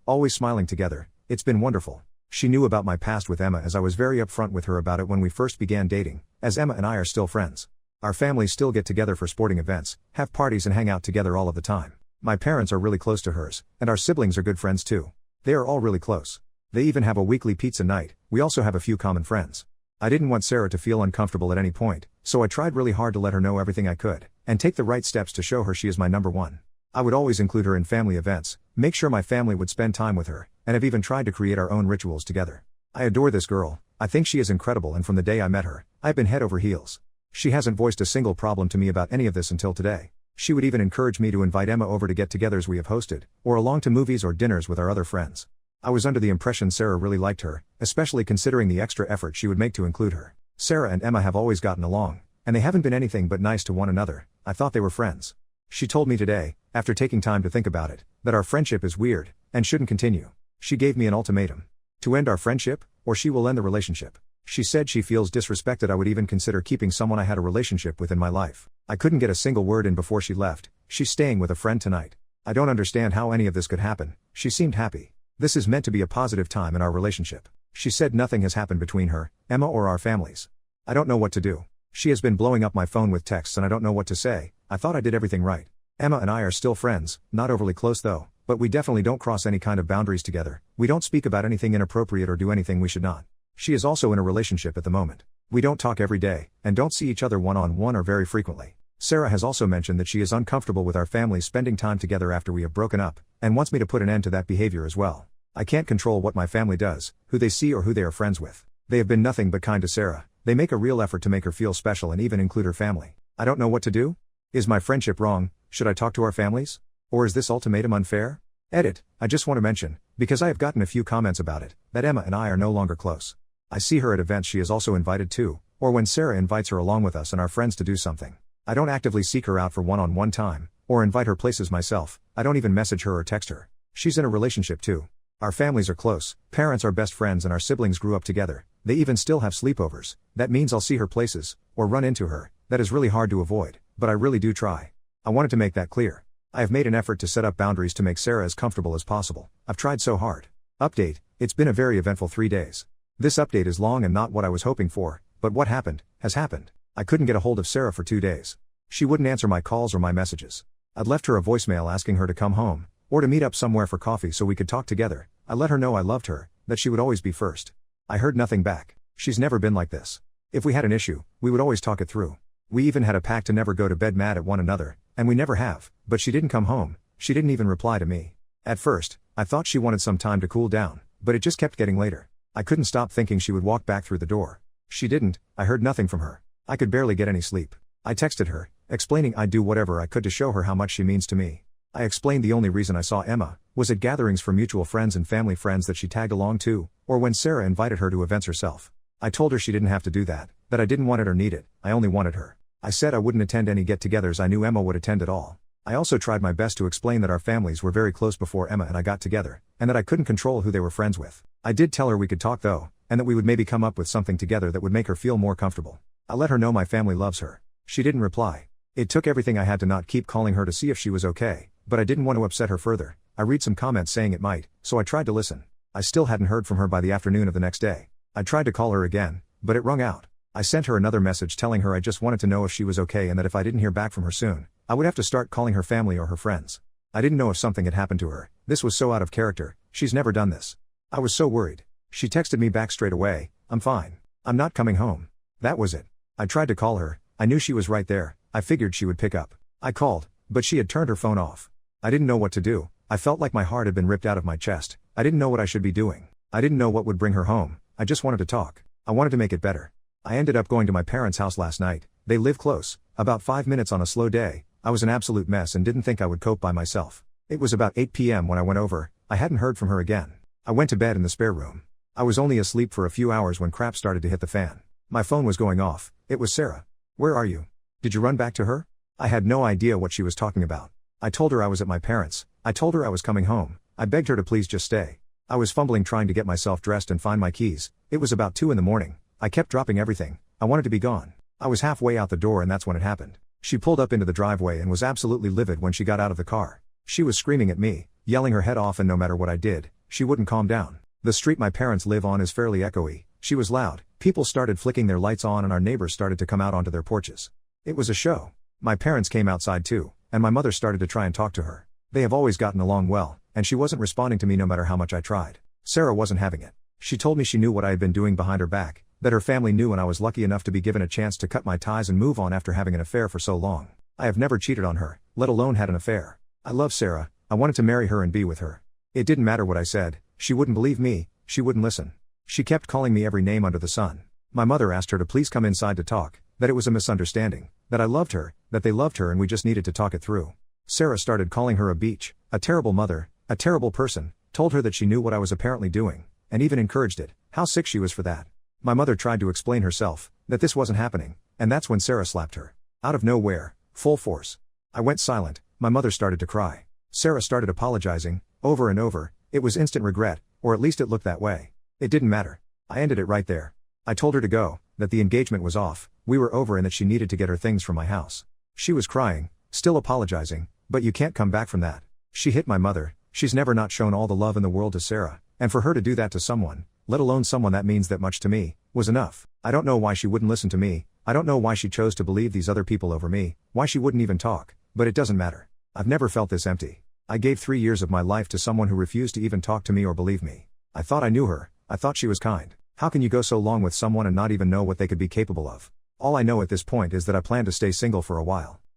always smiling together. It's been wonderful. She knew about my past with Emma as I was very upfront with her about it when we first began dating, as Emma and I are still friends. Our families still get together for sporting events, have parties and hang out together all of the time. My parents are really close to hers, and our siblings are good friends too. They are all really close. They even have a weekly pizza night. We also have a few common friends. I didn't want Sarah to feel uncomfortable at any point, so I tried really hard to let her know everything I could, and take the right steps to show her she is my number one. I would always include her in family events, make sure my family would spend time with her, and have even tried to create our own rituals together. I adore this girl. I think she is incredible, and from the day I met her, I've been head over heels. She hasn't voiced a single problem to me about any of this until today. She would even encourage me to invite Emma over to get-togethers we have hosted, or along to movies or dinners with our other friends. I was under the impression Sarah really liked her, especially considering the extra effort she would make to include her. Sarah and Emma have always gotten along, and they haven't been anything but nice to one another. I thought they were friends. She told me today, after taking time to think about it, that our friendship is weird, and shouldn't continue. She gave me an ultimatum. To end our friendship, or she will end the relationship. She said she feels disrespected I would even consider keeping someone I had a relationship with in my life. I couldn't get a single word in before she left. She's staying with a friend tonight. I don't understand how any of this could happen. She seemed happy. This is meant to be a positive time in our relationship. She said nothing has happened between her, Emma, or our families. I don't know what to do. She has been blowing up my phone with texts and I don't know what to say. I thought I did everything right. Emma and I are still friends, not overly close though, but we definitely don't cross any kind of boundaries together. We don't speak about anything inappropriate or do anything we should not. She is also in a relationship at the moment. We don't talk every day, and don't see each other one-on-one or very frequently. Sarah has also mentioned that she is uncomfortable with our families spending time together after we have broken up, and wants me to put an end to that behavior as well. I can't control what my family does, who they see or who they are friends with. They have been nothing but kind to Sarah. They make a real effort to make her feel special and even include her family. I don't know what to do. Is my friendship wrong? Should I talk to our families? Or is this ultimatum unfair? Edit. I just want to mention, because I have gotten a few comments about it, that Emma and I are no longer close. I see her at events she is also invited to, or when Sarah invites her along with us and our friends to do something. I don't actively seek her out for one-on-one time, or invite her places myself. I don't even message her or text her. She's in a relationship too. Our families are close, parents are best friends and our siblings grew up together. They even still have sleepovers. That means I'll see her places, or run into her. That is really hard to avoid, but I really do try. I wanted to make that clear. I have made an effort to set up boundaries to make Sarah as comfortable as possible. I've tried so hard. Update. It's been a very eventful 3 days. This update is long and not what I was hoping for, but what happened, has happened. I couldn't get a hold of Sarah for 2 days. She wouldn't answer my calls or my messages. I'd left her a voicemail asking her to come home, or to meet up somewhere for coffee so we could talk together. I let her know I loved her, that she would always be first. I heard nothing back. She's never been like this. If we had an issue, we would always talk it through. We even had a pact to never go to bed mad at one another, and we never have, but she didn't come home. She didn't even reply to me. At first, I thought she wanted some time to cool down, but it just kept getting later. I couldn't stop thinking she would walk back through the door. She didn't. I heard nothing from her. I could barely get any sleep. I texted her, explaining I'd do whatever I could to show her how much she means to me. I explained the only reason I saw Emma was at gatherings for mutual friends and family friends that she tagged along to, or when Sarah invited her to events herself. I told her she didn't have to do that I didn't want it or need it, I only wanted her. I said I wouldn't attend any get-togethers I knew Emma would attend at all. I also tried my best to explain that our families were very close before Emma and I got together, and that I couldn't control who they were friends with. I did tell her we could talk though, and that we would maybe come up with something together that would make her feel more comfortable. I let her know my family loves her. She didn't reply. It took everything I had to not keep calling her to see if she was okay, but I didn't want to upset her further. I read some comments saying it might, so I tried to listen. I still hadn't heard from her by the afternoon of the next day. I tried to call her again, but it rung out. I sent her another message telling her I just wanted to know if she was okay and that if I didn't hear back from her soon, I would have to start calling her family or her friends. I didn't know if something had happened to her. This was so out of character. She's never done this. I was so worried. She texted me back straight away, "I'm fine. I'm not coming home." That was it. I tried to call her. I knew she was right there. I figured she would pick up. I called, but she had turned her phone off. I didn't know what to do. I felt like my heart had been ripped out of my chest. I didn't know what I should be doing. I didn't know what would bring her home. I just wanted to talk. I wanted to make it better. I ended up going to my parents' house last night. They live close, about 5 minutes on a slow day. I was an absolute mess and didn't think I would cope by myself. It was about 8 p.m. when I went over. I hadn't heard from her again. I went to bed in the spare room. I was only asleep for a few hours when crap started to hit the fan. My phone was going off. It was Sarah. "Where are you? Did you run back to her?" I had no idea what she was talking about. I told her I was at my parents'. I told her I was coming home. I begged her to please just stay. I was fumbling trying to get myself dressed and find my keys. It was about 2 in the morning. I kept dropping everything. I wanted to be gone. I was halfway out the door and that's when it happened. She pulled up into the driveway and was absolutely livid when she got out of the car. She was screaming at me, yelling her head off, and no matter what I did, she wouldn't calm down. The street my parents live on is fairly echoey. She was loud, people started flicking their lights on and our neighbors started to come out onto their porches. It was a show. My parents came outside too, and my mother started to try and talk to her. They have always gotten along well, and she wasn't responding to me no matter how much I tried. Sarah wasn't having it. She told me she knew what I had been doing behind her back, that her family knew, and I was lucky enough to be given a chance to cut my ties and move on after having an affair for so long. I have never cheated on her, let alone had an affair. I love Sarah, I wanted to marry her and be with her. It didn't matter what I said, she wouldn't believe me, she wouldn't listen. She kept calling me every name under the sun. My mother asked her to please come inside to talk, that it was a misunderstanding, that I loved her, that they loved her and we just needed to talk it through. Sarah started calling her a beach, a terrible mother, a terrible person, told her that she knew what I was apparently doing, and even encouraged it. How sick she was for that. My mother tried to explain herself, that this wasn't happening, and that's when Sarah slapped her. Out of nowhere, full force. I went silent, my mother started to cry. Sarah started apologizing, over and over, it was instant regret, or at least it looked that way. It didn't matter. I ended it right there. I told her to go, that the engagement was off, we were over and that she needed to get her things from my house. She was crying, still apologizing, but you can't come back from that. She hit my mother, she's never not shown all the love in the world to Sarah, and for her to do that to someone, let alone someone that means that much to me, was enough. I don't know why she wouldn't listen to me, I don't know why she chose to believe these other people over me, why she wouldn't even talk, but it doesn't matter. I've never felt this empty. I gave 3 years of my life to someone who refused to even talk to me or believe me. I thought I knew her, I thought she was kind. How can you go so long with someone and not even know what they could be capable of? All I know at this point is that I plan to stay single for a while.